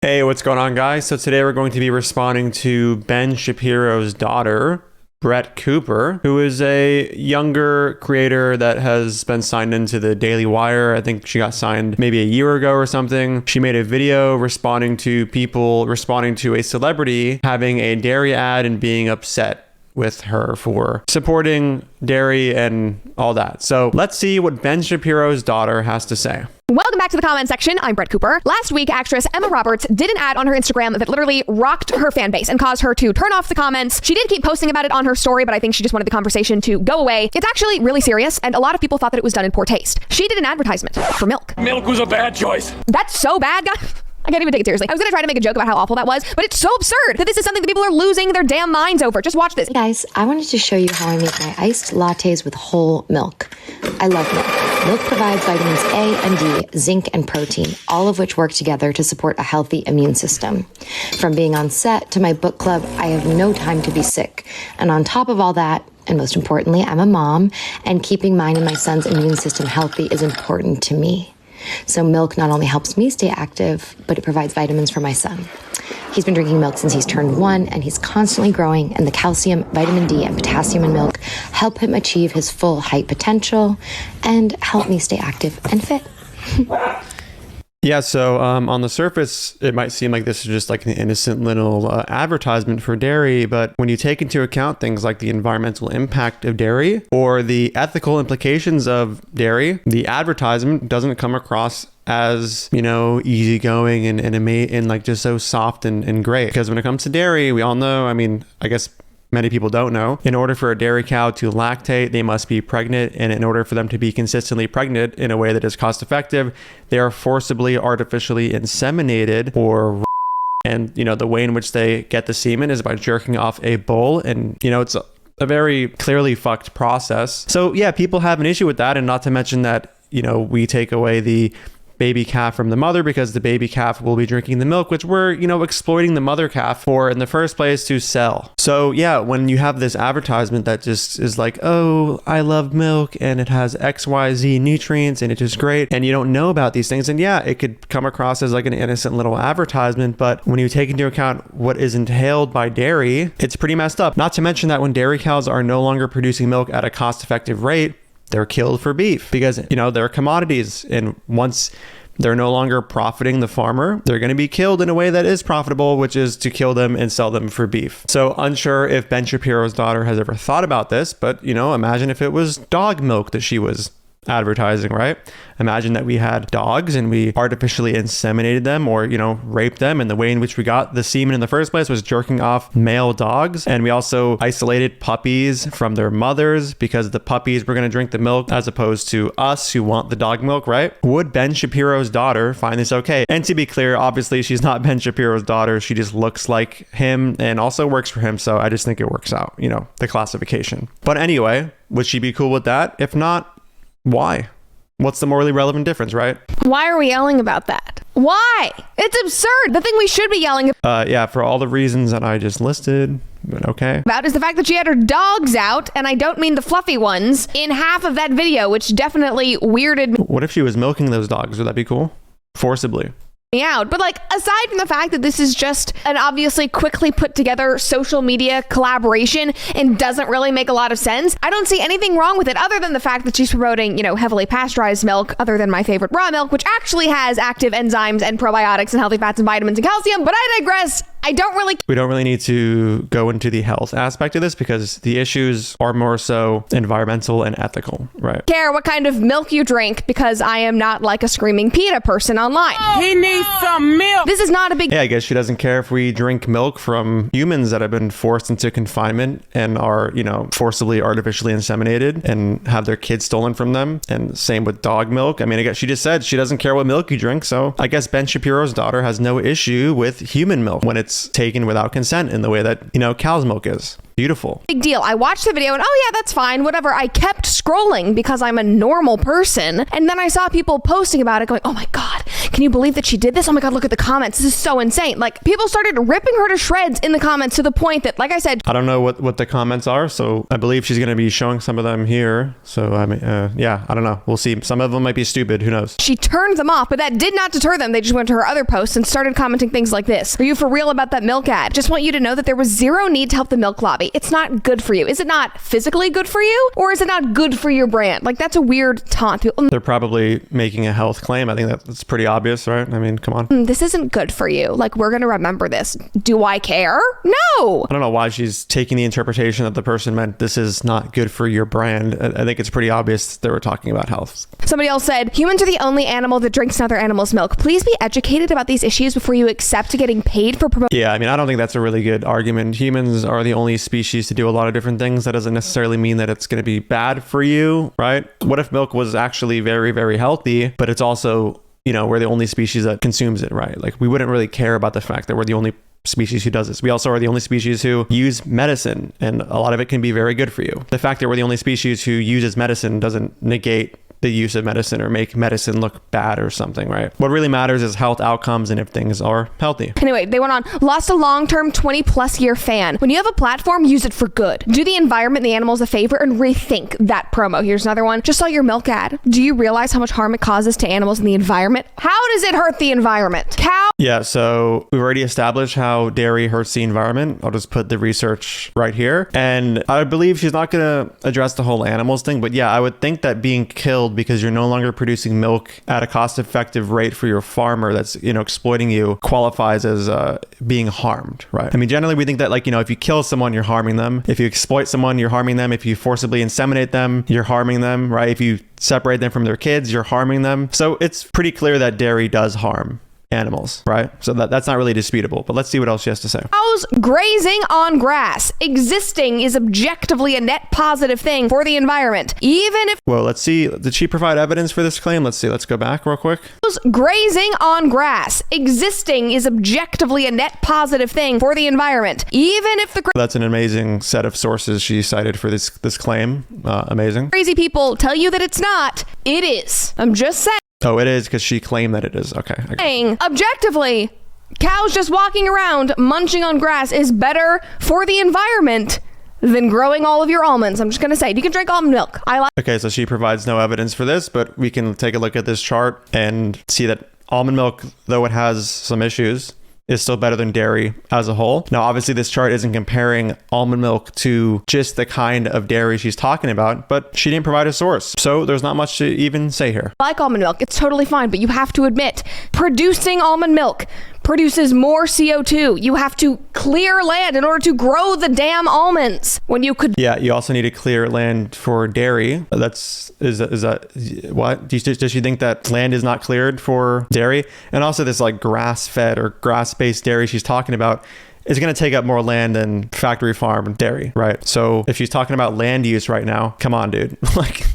Hey, what's going on, guys? So today we're going to be responding to Ben Shapiro's daughter, Brett Cooper, who is a younger creator that has been signed into the Daily Wire. I think she got signed maybe a year ago or something. She made a video responding to a celebrity having a dairy ad and being upset with her for supporting dairy and all that. So let's see what Ben Shapiro's daughter has to say. Welcome back to the comment section. I'm Brett Cooper. Last week, actress Emma Roberts did an ad on her Instagram that literally rocked her fan base and caused her to turn off the comments. She did keep posting about it on her story, but I think she just wanted the conversation to go away. It's actually really serious, and a lot of people thought that it was done in poor taste. She did an advertisement for milk. Milk was a bad choice. That's so bad, guys. I can't even take it seriously. I was going to try to make a joke about how awful that was, but it's so absurd that this is something that people are losing their damn minds over. Just watch this. Hey guys, I wanted to show you how I make my iced lattes with whole milk. I love milk. Milk provides vitamins A and D, zinc and protein, all of which work together to support a healthy immune system. From being on set to my book club, I have no time to be sick. And on top of all that, and most importantly, I'm a mom, and keeping mine and my son's immune system healthy is important to me. So milk not only helps me stay active, but it provides vitamins for my son. He's been drinking milk since he's turned 1, and he's constantly growing, and the calcium, vitamin D, and potassium in milk help him achieve his full height potential and help me stay active and fit. Yeah, so on the surface, it might seem like this is just like an innocent little advertisement for dairy, but when you take into account things like the environmental impact of dairy or the ethical implications of dairy, the advertisement doesn't come across as, you know, easygoing and like just so soft and great. Because when it comes to dairy, we all know, I mean, I guess many people don't know, in order for a dairy cow to lactate, they must be pregnant. And in order for them to be consistently pregnant in a way that is cost effective, they are forcibly artificially inseminated and, you know, the way in which they get the semen is by jerking off a bull. And, you know, it's a very clearly fucked process. So yeah, people have an issue with that. And not to mention that, you know, we take away the baby calf from the mother because the baby calf will be drinking the milk, which we're, you know, exploiting the mother calf for in the first place to sell. So yeah, when you have this advertisement that just is like, oh, I love milk and it has XYZ nutrients and it is great, and you don't know about these things, and yeah, it could come across as like an innocent little advertisement, but when you take into account what is entailed by dairy, it's pretty messed up. Not to mention that when dairy cows are no longer producing milk at a cost-effective rate, they're killed for beef because, you know, they're commodities. And once they're no longer profiting the farmer, they're going to be killed in a way that is profitable, which is to kill them and sell them for beef. So unsure if Ben Shapiro's daughter has ever thought about this, but, you know, imagine if it was dog milk that she was advertising, right? Imagine that we had dogs and we artificially inseminated them or, you know, raped them, and the way in which we got the semen in the first place was jerking off male dogs. And we also isolated puppies from their mothers because the puppies were going to drink the milk as opposed to us who want the dog milk, right? Would Ben Shapiro's daughter find this okay? And to be clear, obviously she's not Ben Shapiro's daughter. She just looks like him and also works for him. So I just think it works out, you know, the classification. But anyway, would she be cool with that? If not, why? What's the morally relevant difference, right? Why are we yelling about that? Why? It's absurd. The thing we should be yelling Yeah, for all the reasons that I just listed, but okay. about is the fact that she had her dogs out, and I don't mean the fluffy ones, in half of that video, which definitely weirded me What if she was milking those dogs? Would that be cool? Forcibly. out. But like, aside from the fact that this is just an obviously quickly put together social media collaboration and doesn't really make a lot of sense, I don't see anything wrong with it other than the fact that she's promoting, you know, heavily pasteurized milk, other than my favorite raw milk, which actually has active enzymes and probiotics and healthy fats and vitamins and calcium. But I digress. We don't really need to go into the health aspect of this because the issues are more so environmental and ethical, right? Care what kind of milk you drink because I am not like a screaming PETA person online. He needs some milk. This is not a big Yeah, I guess she doesn't care if we drink milk from humans that have been forced into confinement and are, you know, forcibly artificially inseminated and have their kids stolen from them. And same with dog milk. I mean, I guess she just said she doesn't care what milk you drink. So I guess Ben Shapiro's daughter has no issue with human milk when it's taken without consent in the way that, you know, cow's milk is. beautiful. Big deal. I watched the video and, oh yeah, that's fine, whatever. I kept scrolling because I'm a normal person. And then I saw people posting about it going, oh my God, can you believe that she did this? Oh my God, look at the comments. This is so insane. Like, people started ripping her to shreds in the comments to the point that, like I said, I don't know what the comments are, so I believe she's going to be showing some of them here. So, I mean, yeah, I don't know. We'll see. Some of them might be stupid. Who knows? she turned them off, but that did not deter them. They just went to her other posts and started commenting things like this. Are you for real about that milk ad? Just want you to know that there was zero need to help the milk lobby. It's not good for you. Is it not physically good for you? Or is it not good for your brand? Like, that's a weird taunt. They're probably making a health claim. I think that's pretty obvious, right? I mean, come on. This isn't good for you. Like, we're going to remember this. Do I care? No. I don't know why she's taking the interpretation that the person meant this is not good for your brand. I think it's pretty obvious they were talking about health. Somebody else said, humans are the only animal that drinks another animal's milk. Please be educated about these issues before you accept getting paid for promoting. Yeah, I mean, I don't think that's a really good argument. Humans are the only species to do a lot of different things. That doesn't necessarily mean that it's going to be bad for you, right? What if milk was actually very, very healthy, but it's also, you know, we're the only species that consumes it, right? Like, we wouldn't really care about the fact that we're the only species who does this. We also are the only species who use medicine, and a lot of it can be very good for you. The fact that we're the only species who uses medicine doesn't negate the use of medicine or make medicine look bad or something, right? What really matters is health outcomes and if things are healthy. Anyway, they went on, lost a long-term 20+ year fan. When you have a platform, use it for good. Do the environment and the animals a favor and rethink that promo. Here's another one. Just saw your milk ad. Do you realize how much harm it causes to animals and the environment? How does it hurt the environment? Yeah, so we've already established how dairy hurts the environment. I'll just put the research right here. And I believe she's not going to address the whole animals thing, but yeah, I would think that being killed because you're no longer producing milk at a cost-effective rate for your farmer that's, you know, exploiting you qualifies as being harmed, right? I mean, generally we think that, like, you know, if you kill someone, you're harming them. If you exploit someone, you're harming them. If you forcibly inseminate them, you're harming them, right? If you separate them from their kids, you're harming them. So it's pretty clear that dairy does harm animals, right? So that's not really disputable, but let's see what else she has to say. Cows grazing on grass. Existing is objectively a net positive thing for the environment, even if... Well, let's see. Did she provide evidence for this claim? Let's see. Let's go back real quick. Cows grazing on grass. Existing is objectively a net positive thing for the environment, even if the... That's an amazing set of sources she cited for this claim. Amazing. Crazy people tell you that it's not. It is. I'm just saying. Oh, it is because she claimed that it is. Okay. Objectively, cows just walking around munching on grass is better for the environment than growing all of your almonds. I'm just going to say, you can drink almond milk. Okay, so she provides no evidence for this, but we can take a look at this chart and see that almond milk, though it has some issues, is still better than dairy as a whole. Now, obviously, this chart isn't comparing almond milk to just the kind of dairy she's talking about, but she didn't provide a source. So there's not much to even say here. I like almond milk. It's totally fine, but you have to admit, producing almond milk produces more CO2. You have to clear land in order to grow the damn almonds when you could... Yeah, you also need to clear land for dairy. Is that what? Does she think that land is not cleared for dairy? And also this like grass-fed or grass-based dairy she's talking about is going to take up more land than factory farm dairy, right? So if she's talking about land use right now, come on, dude. Like,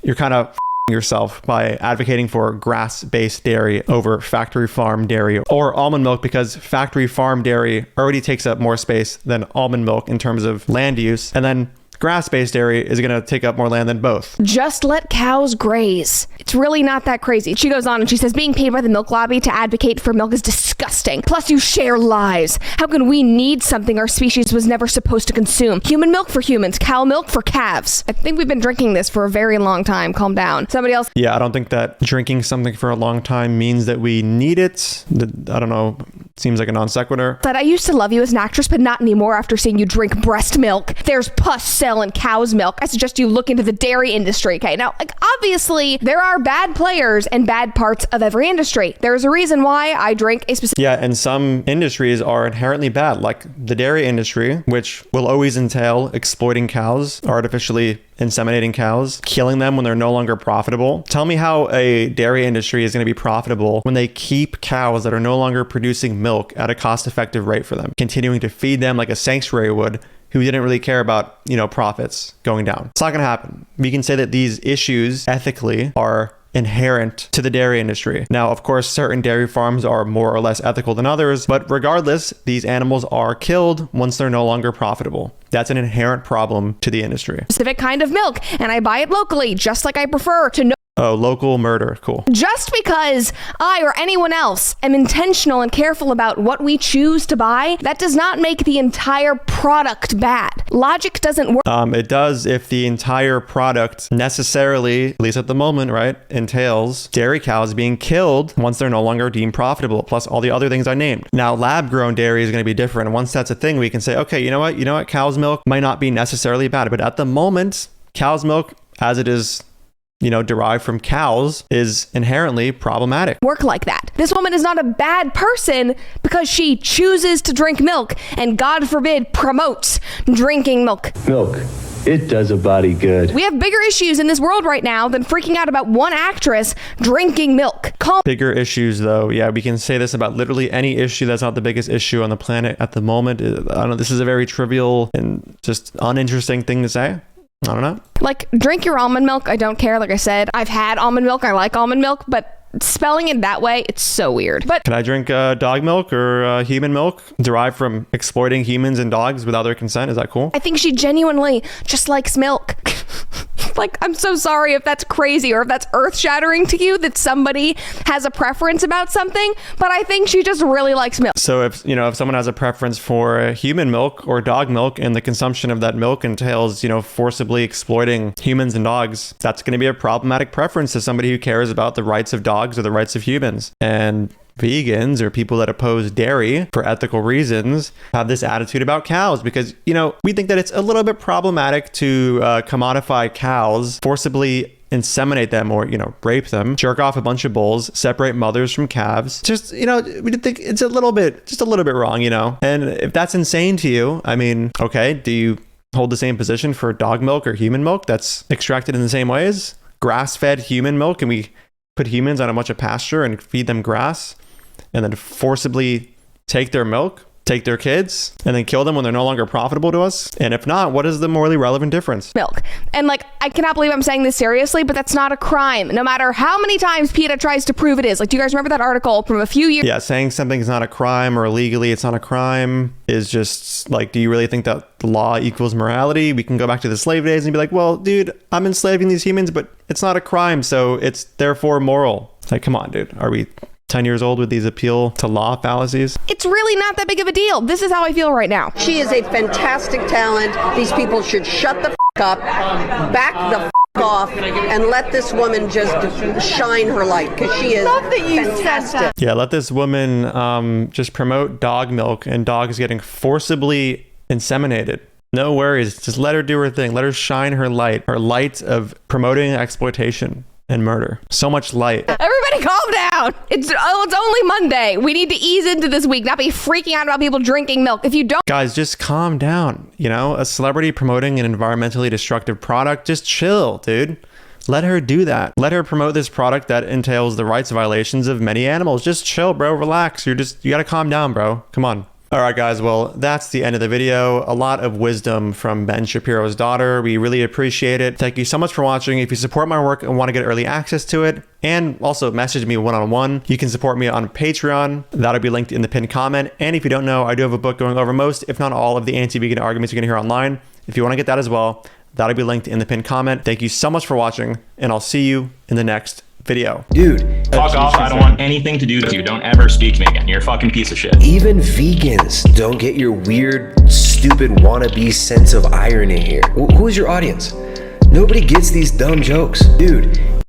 you're kind of yourself by advocating for grass-based dairy over factory farm dairy or almond milk, because factory farm dairy already takes up more space than almond milk in terms of land use, and then grass-based dairy is going to take up more land than both. Just let cows graze. It's really not that crazy. She goes on and she says, being paid by the milk lobby to advocate for milk is disgusting. Plus, you share lies. How can we need something our species was never supposed to consume? Human milk for humans, cow milk for calves. I think we've been drinking this for a very long time. Calm down. Somebody else. Yeah, I don't think that drinking something for a long time means that we need it. I don't know. Seems like a non sequitur. Said, I used to love you as an actress, but not anymore after seeing you drink breast milk. There's pus selling cow's milk. I suggest you look into the dairy industry. Okay, now, like, obviously there are bad players and bad parts of every industry. There's a reason why I drink a specific... Yeah, and some industries are inherently bad, like the dairy industry, which will always entail exploiting cows, artificially inseminating cows, killing them when they're no longer profitable. Tell me how a dairy industry is going to be profitable when they keep cows that are no longer producing milk at a cost-effective rate for them, continuing to feed them like a sanctuary would, who didn't really care about, you know, profits going down. It's not going to happen. We can say that these issues ethically are inherent to the dairy industry. Now, of course, certain dairy farms are more or less ethical than others, but regardless, these animals are killed once they're no longer profitable. That's an inherent problem to the industry. Specific kind of milk, and I buy it locally, just like I prefer to know. Oh, local murder. Cool. Just because I or anyone else am intentional and careful about what we choose to buy, that does not make the entire product bad. Logic doesn't work. It does if the entire product necessarily, at least at the moment, right, entails dairy cows being killed once they're no longer deemed profitable, plus all the other things I named. Now, lab-grown dairy is going to be different. Once that's a thing, we can say, okay, you know what? Cow's milk might not be necessarily bad, but at the moment, cow's milk, as it is derived from cows, is inherently problematic. Work like that. This woman is not a bad person because she chooses to drink milk and, God forbid, promotes drinking milk. Milk. It does a body good. We have bigger issues in this world right now than freaking out about one actress drinking milk. Bigger issues, though. Yeah, we can say this about literally any issue that's not the biggest issue on the planet at the moment. I don't know. This is a very trivial and just uninteresting thing to say. I don't know. Like, drink your almond milk. I don't care. Like I said, I've had almond milk. I like almond milk, but spelling it that way, it's so weird. But can I drink dog milk or human milk derived from exploiting humans and dogs without their consent? Is that cool? I think she genuinely just likes milk. Like, I'm so sorry if that's crazy or if that's earth-shattering to you that somebody has a preference about something, but I think she just really likes milk. So if someone has a preference for human milk or dog milk and the consumption of that milk entails, forcibly exploiting humans and dogs, that's going to be a problematic preference to somebody who cares about the rights of dogs or the rights of humans. And vegans or people that oppose dairy for ethical reasons have this attitude about cows because, we think that it's a little bit problematic to commodify cows, forcibly inseminate them or, rape them, jerk off a bunch of bulls, separate mothers from calves. Just, we think it's a little bit wrong, And if that's insane to you, I mean, okay, do you hold the same position for dog milk or human milk that's extracted in the same ways? Grass-fed human milk, and we put humans on a bunch of pasture and feed them grass and then forcibly take their milk, take their kids, and then kill them when they're no longer profitable to us? And if not, what is the morally relevant difference? Milk. And I cannot believe I'm saying this seriously, but that's not a crime, no matter how many times PETA tries to prove it is. Like, do you guys remember that article from a few years? Yeah, saying something's not a crime or illegally it's not a crime is just like, do you really think that the law equals morality? We can go back to the slave days and be like, well, dude, I'm enslaving these humans, but it's not a crime, so it's therefore moral. Like, come on, dude. Are we 10 years old with these appeal to law fallacies? It's really not that big of a deal. This is how I feel right now. She is a fantastic talent. These people should shut the up, back the off, and let this woman just shine her light, because she is fantastic. Yeah, let this woman just promote dog milk and dogs getting forcibly inseminated. No worries. Just let her do her thing. Let her shine her light of promoting exploitation and murder. So much light. Everybody calm down. It's only Monday. We need to ease into this week, not be freaking out about people drinking milk. If you don't... Guys, just calm down. A celebrity promoting an environmentally destructive product, just chill, dude. Let her do that. Let her promote this product that entails the rights violations of many animals. Just chill, bro. Relax. You gotta calm down, bro. Come on. All right, guys. Well, that's the end of the video. A lot of wisdom from Ben Shapiro's daughter. We really appreciate it. Thank you so much for watching. If you support my work and want to get early access to it, and also message me one-on-one, you can support me on Patreon. That'll be linked in the pinned comment. And if you don't know, I do have a book going over most, if not all, of the anti-vegan arguments you're going to hear online. If you want to get that as well, that'll be linked in the pinned comment. Thank you so much for watching, and I'll see you in the next video. Dude, fuck off. I don't want anything to do with you. Don't ever speak to me again. You're a fucking piece of shit. Even vegans don't get your weird, stupid wannabe sense of irony here. Who's your audience? Nobody gets these dumb jokes. Dude,